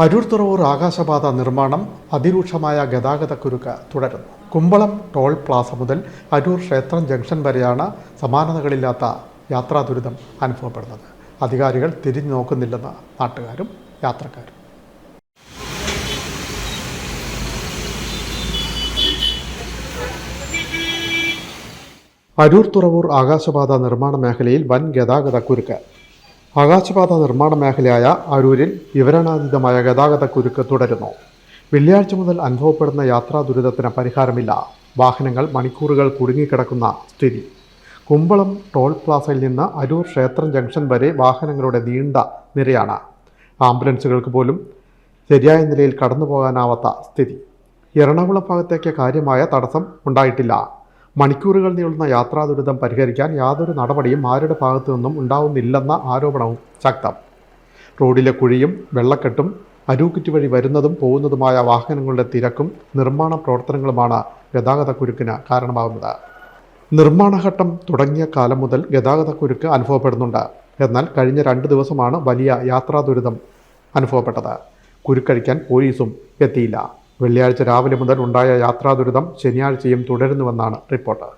അരൂർ തുറവൂർ ആകാശപാത നിർമ്മാണം അതിരൂക്ഷമായ ഗതാഗതക്കുരുക്ക് തുടരുന്നു. കുമ്പളം ടോൾ പ്ലാസ മുതൽ അരൂർ ക്ഷേത്രം ജംഗ്ഷൻ വരെയാണ് സമാനതകളില്ലാത്ത യാത്രാ ദുരിതം അനുഭവപ്പെടുന്നത്. അധികാരികൾ തിരിഞ്ഞു നോക്കുന്നില്ലെന്ന് നാട്ടുകാരും യാത്രക്കാരും. അരൂർ തുറവൂർ ആകാശപാത നിർമ്മാണ മേഖലയിൽ വൻ ഗതാഗതക്കുരുക്ക്. ആകാശപാത നിർമ്മാണ മേഖലയായ അരൂരിൽ വിവരണാതീതമായ ഗതാഗതക്കുരുക്ക് തുടരുന്നു. വെള്ളിയാഴ്ച മുതൽ അനുഭവപ്പെടുന്ന യാത്രാ ദുരിതത്തിന് പരിഹാരമില്ല. വാഹനങ്ങൾ മണിക്കൂറുകൾ കുടുങ്ങിക്കിടക്കുന്ന സ്ഥിതി. കുമ്പളം ടോൾ പ്ലാസയിൽ നിന്ന് അരൂർ ക്ഷേത്രം ജംഗ്ഷൻ വരെ വാഹനങ്ങളുടെ നീണ്ട നിരയാണ്. ആംബുലൻസുകൾക്ക് പോലും ശരിയായ നിലയിൽ കടന്നുപോകാനാവാത്ത സ്ഥിതി. എറണാകുളം ഭാഗത്തേക്ക് കാര്യമായ തടസ്സം ഉണ്ടായിട്ടില്ല. മണിക്കൂറുകൾ നീളുന്ന യാത്രാ ദുരിതം പരിഹരിക്കാൻ യാതൊരു നടപടിയും ആരുടെ ഭാഗത്തു നിന്നും ഉണ്ടാവുന്നില്ലെന്ന ആരോപണവും ശക്തം. റോഡിലെ കുഴിയും വെള്ളക്കെട്ടും അരൂക്കുറ്റി വഴി വരുന്നതും പോകുന്നതുമായ വാഹനങ്ങളുടെ തിരക്കും നിർമ്മാണ പ്രവർത്തനങ്ങളുമാണ് ഗതാഗതക്കുരുക്കിന് കാരണമാകുന്നത്. നിർമ്മാണഘട്ടം തുടങ്ങിയ കാലം മുതൽ ഗതാഗതക്കുരുക്ക് അനുഭവപ്പെടുന്നുണ്ട്. എന്നാൽ കഴിഞ്ഞ 2 ദിവസമാണ് വലിയ യാത്രാ ദുരിതം അനുഭവപ്പെട്ടത്. കുരുക്കഴിക്കാൻ പോലീസും എത്തിയില്ല. വെള്ളിയാഴ്ച രാവിലെ മുതൽ ഉണ്ടായ യാത്രാ ദുരിതം ശനിയാഴ്ചയും തുടരുന്നുവെന്നാണ് റിപ്പോർട്ട്.